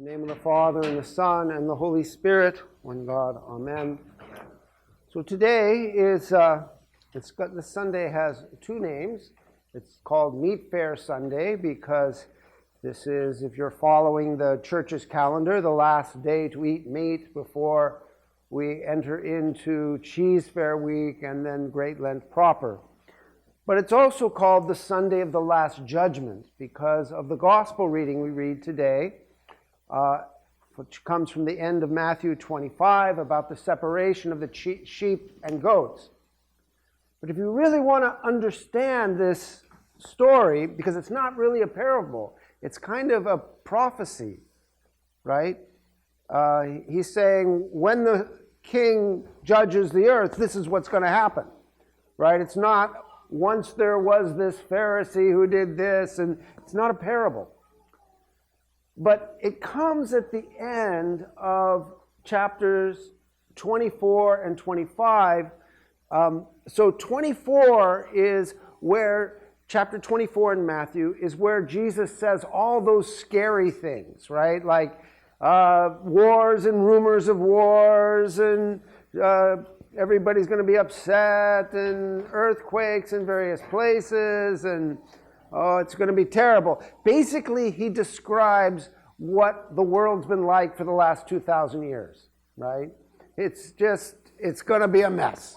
In the name of the Father, and the Son, and the Holy Spirit, one God, Amen. So today is, this Sunday has two names. It's called Meat Fair Sunday because this is, if you're following the church's calendar, the last day to eat meat before we enter into Cheese Fair Week and then Great Lent proper. But it's also called the Sunday of the Last Judgement because of the gospel reading we read today, which comes from the end of Matthew 25 about the separation of the sheep and goats. But if you really want to understand this story, because it's not really a parable, it's kind of a prophecy, right? He's saying when the king judges the earth, this is what's going to happen, right? It's not once there was this Pharisee who did this, and it's not a parable. But it comes at the end of chapters 24 and 25. So 24 is where, chapter 24 in Matthew, is where Jesus says all those scary things, right? Like wars and rumors of wars, and everybody's going to be upset, and earthquakes in various places, and oh, it's going to be terrible. Basically, he describes what the world's been like for the last 2,000 years, right? It's going to be a mess.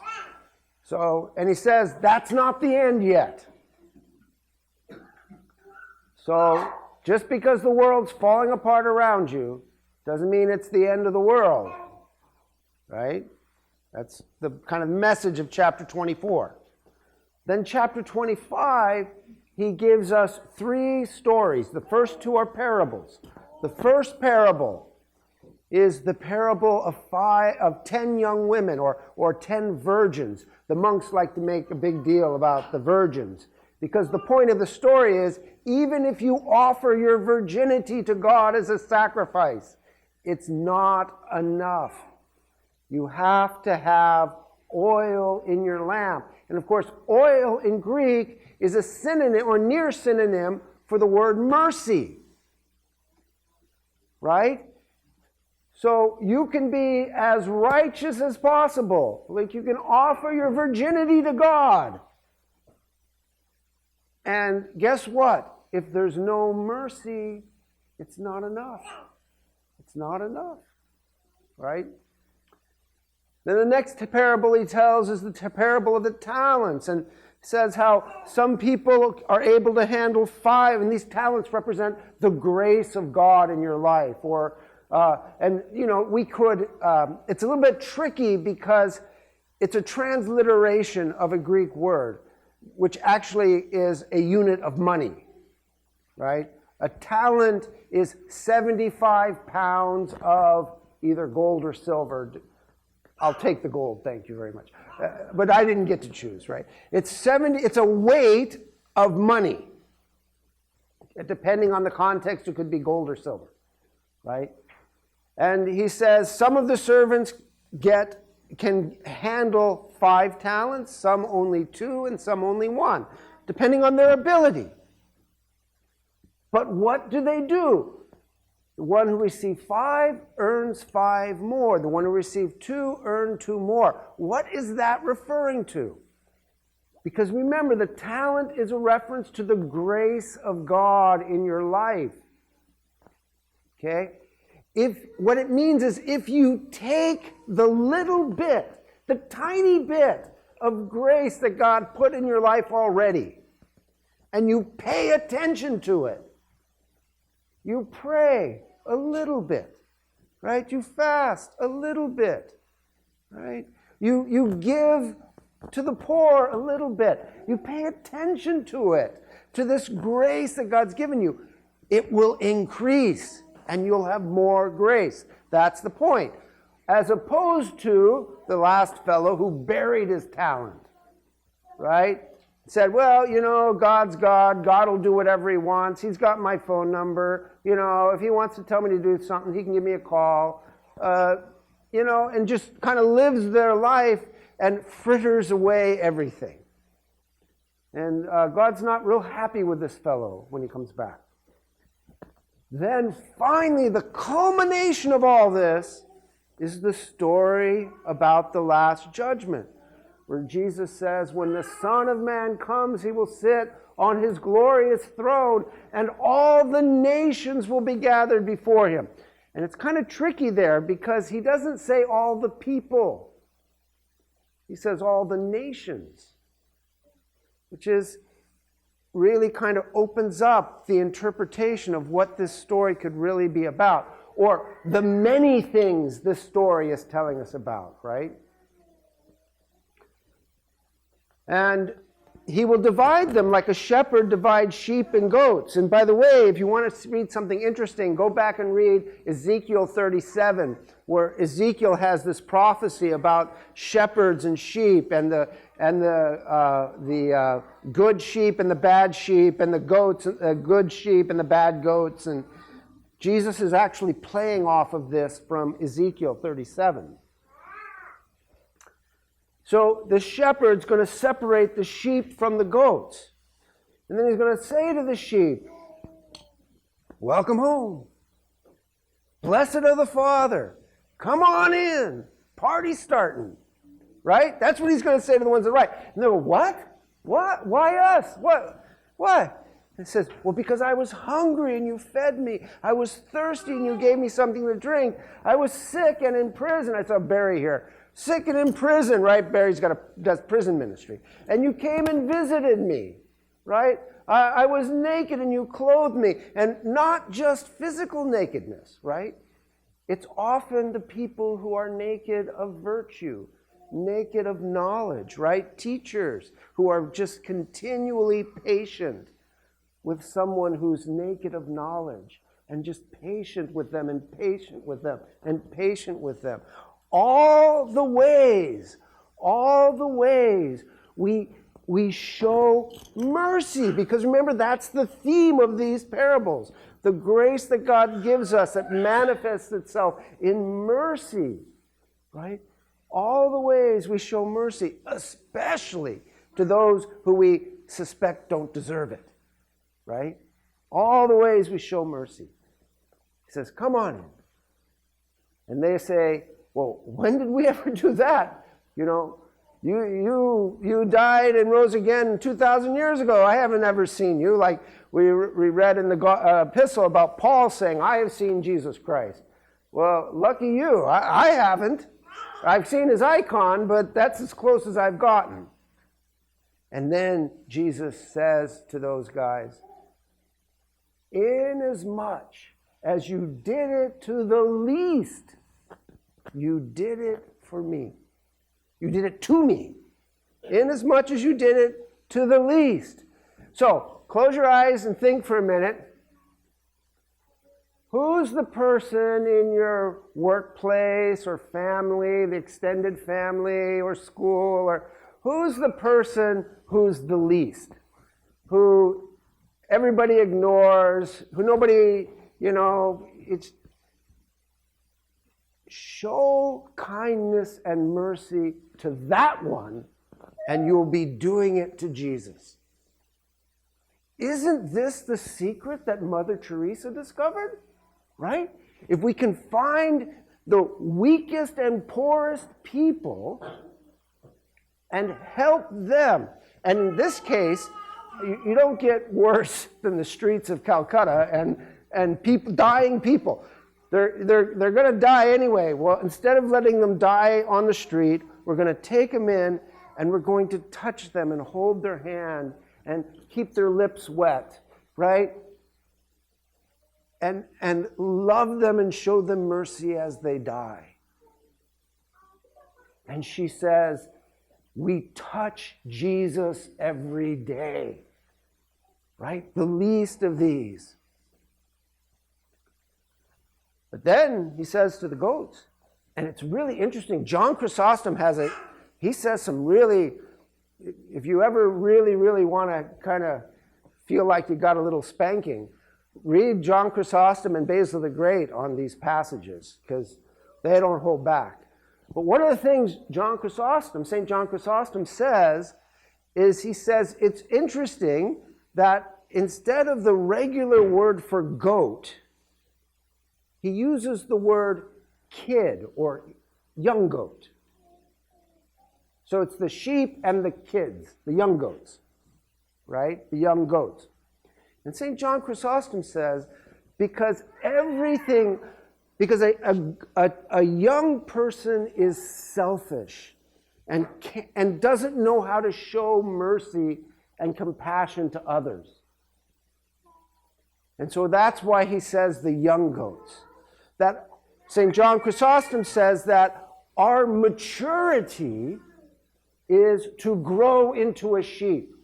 So, and he says, that's not the end yet. So, just because the world's falling apart around you doesn't mean it's the end of the world, right? That's the kind of message of chapter 24. Then chapter 25, he gives us three stories. The first two are parables. The first parable is the parable of 10 young women or 10 virgins. The monks like to make a big deal about the virgins because the point of the story is even if you offer your virginity to God as a sacrifice, it's not enough. You have to have oil in your lamp. And of course, oil in Greek is a synonym or near synonym for the word mercy. Right? So you can be as righteous as possible. Like you can offer your virginity to God. And guess what? If there's no mercy, it's not enough. It's not enough. Right? Then the next parable he tells is the parable of the talents, and says how some people are able to handle 5, and these talents represent the grace of God in your life. And you know, we could, it's a little bit tricky because it's a transliteration of a Greek word, which actually is a unit of money, right? A talent is 75 pounds of either gold or silver. I'll take the gold, thank you very much. But I didn't get to choose, right? It's a weight of money. Depending on the context, it could be gold or silver, right? And he says some of the servants can handle 5 talents, some only 2, and some only 1, depending on their ability. But what do they do? The one who received 5 earns 5 more. The one who received 2 earned 2 more. What is that referring to? Because remember, the talent is a reference to the grace of God in your life. Okay? What it means is if you take the little bit, the tiny bit of grace that God put in your life already, and you pay attention to it, you pray a little bit, right? You fast a little bit, right? You give to the poor a little bit. You pay attention to it, to this grace that God's given you. It will increase, and you'll have more grace. That's the point. As opposed to the last fellow who buried his talent, right? Said, well, you know, God's God. God will do whatever he wants. He's got my phone number. You know, if he wants to tell me to do something, he can give me a call. You know, and just kind of lives their life and fritters away everything. And God's not real happy with this fellow when he comes back. Then finally, the culmination of all this is the story about the Last Judgment, where Jesus says, when the Son of Man comes, he will sit on his glorious throne, and all the nations will be gathered before him. And it's kind of tricky there because he doesn't say all the people. He says all the nations, which is really kind of opens up the interpretation of what this story could really be about, or the many things this story is telling us about, right? And he will divide them like a shepherd divides sheep and goats. And by the way, if you want to read something interesting, go back and read Ezekiel 37, where Ezekiel has this prophecy about shepherds and sheep, and the good sheep and the bad sheep, and the goats, good sheep and the bad goats. And Jesus is actually playing off of this from Ezekiel 37. So the shepherd's going to separate the sheep from the goats. And then he's going to say to the sheep, welcome home. Blessed are the Father. Come on in. Party's starting. Right? That's what he's going to say to the ones that are right. And they go, what? What? Why us? What? What? It says, well, because I was hungry and you fed me. I was thirsty and you gave me something to drink. I was sick and in prison. I saw Barry here. Sick and in prison, right? Barry's does prison ministry. And you came and visited me, right? I was naked and you clothed me. And not just physical nakedness, right? It's often the people who are naked of virtue, naked of knowledge, right? Teachers who are just continually patient with someone who's naked of knowledge, and just patient with them and patient with them and patient with them. All the ways we show mercy, because remember, that's the theme of these parables. The grace that God gives us that manifests itself in mercy, right? All the ways we show mercy, especially to those who we suspect don't deserve it, right? All the ways we show mercy. He says, come on in. And they say, well, when did we ever do that? You know, you died and rose again 2,000 years ago. I haven't ever seen you. Like we read in the epistle about Paul saying, I have seen Jesus Christ. Well, lucky you. I haven't. I've seen his icon, but that's as close as I've gotten. And then Jesus says to those guys, inasmuch as you did it to the least, you did it for me. You did it to me. Inasmuch as you did it to the least. So, close your eyes and think for a minute. Who's the person in your workplace or family, the extended family or school, or who's the person who's the least? Who everybody ignores, who nobody, it's show kindness and mercy to that one, and you'll be doing it to Jesus. Isn't this the secret that Mother Teresa discovered? Right? If we can find the weakest and poorest people and help them, and in this case, you don't get worse than the streets of Calcutta and people, dying people. They're going to die anyway. Well, instead of letting them die on the street, we're going to take them in and we're going to touch them and hold their hand and keep their lips wet, right? And love them and show them mercy as they die. And she says, we touch Jesus every day, right? The least of these. But then he says to the goats, and it's really interesting. John Chrysostom he says some really, if you ever really, really want to kind of feel like you got a little spanking, read John Chrysostom and Basil the Great on these passages, because they don't hold back. But one of the things St. John Chrysostom says, is he says it's interesting that instead of the regular word for goat, he uses the word kid or young goat. So it's the sheep and the kids, the young goats, right? The young goats. And St. John Chrysostom says, because a young person is selfish and doesn't know how to show mercy and compassion to others. And so that's why he says the young goats. That St. John Chrysostom says that our maturity is to grow into a sheep.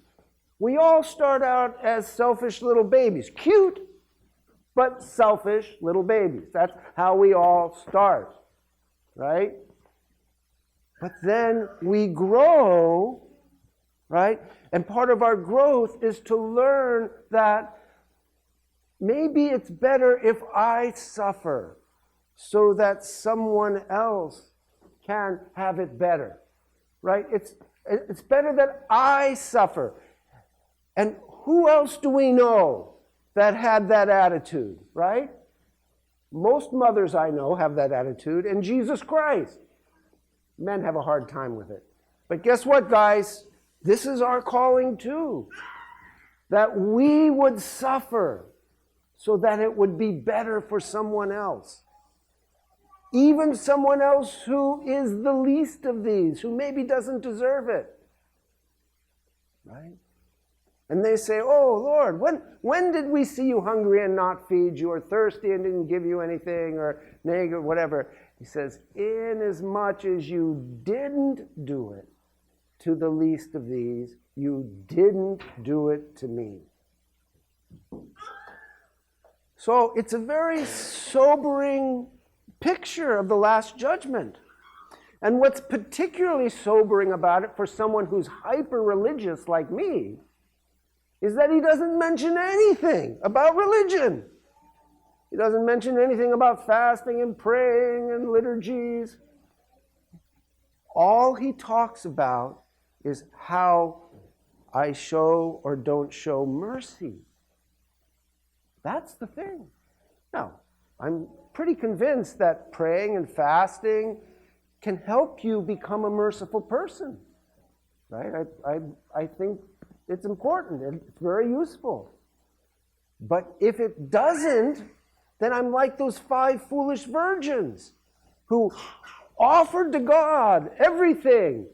We all start out as selfish little babies. Cute, but selfish little babies. That's how we all start, right? But then we grow, right? And part of our growth is to learn that maybe it's better if I suffer so that someone else can have it better, right? It's better that I suffer. And who else do we know that had that attitude, right? Most mothers I know have that attitude, and Jesus Christ. Men have a hard time with it. But guess what, guys? This is our calling too. That we would suffer so that it would be better for someone else. Even someone else who is the least of these, who maybe doesn't deserve it. Right? And they say, oh, Lord, when did we see you hungry and not feed you, or thirsty and didn't give you anything, or naked, whatever? He says, inasmuch as you didn't do it to the least of these, you didn't do it to me. So it's a very sobering picture of the Last Judgment. And what's particularly sobering about it for someone who's hyper-religious like me is that he doesn't mention anything about religion. He doesn't mention anything about fasting and praying and liturgies. All he talks about is how I show or don't show mercy. That's the thing. Now, I'm pretty convinced that praying and fasting can help you become a merciful person. Right? I think it's important. It's very useful. But if it doesn't, then I'm like those 5 foolish virgins who offered to God everything,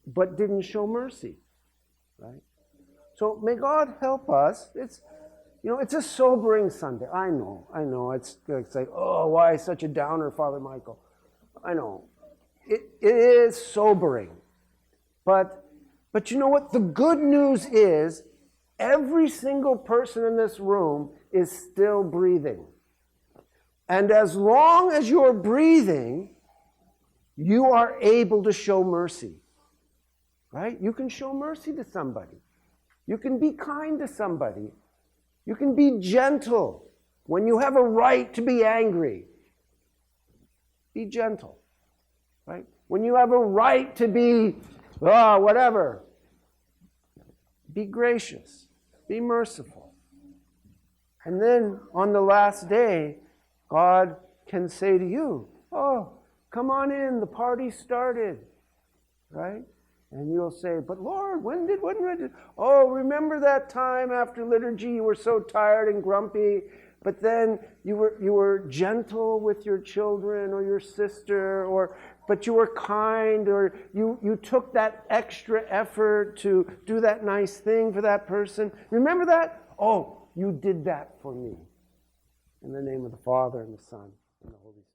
but didn't show mercy. Right? So may God help us. It's a sobering Sunday. I know. It's like, oh, why such a downer, Father Michael? I know. It is sobering. But you know what? The good news is every single person in this room is still breathing. And as long as you're breathing, you are able to show mercy. Right? You can show mercy to somebody. You can be kind to somebody. You can be gentle. When you have a right to be angry, be gentle. Right? When you have a right to be, whatever, be gracious. Be merciful. And then on the last day, God can say to you, oh, come on in, the party started. Right? And you'll say, but Lord, when did? Oh, remember that time after liturgy you were so tired and grumpy, but then you were gentle with your children or your sister, but you were kind, or you took that extra effort to do that nice thing for that person. Remember that? Oh, you did that for me. In the name of the Father and the Son and the Holy Spirit.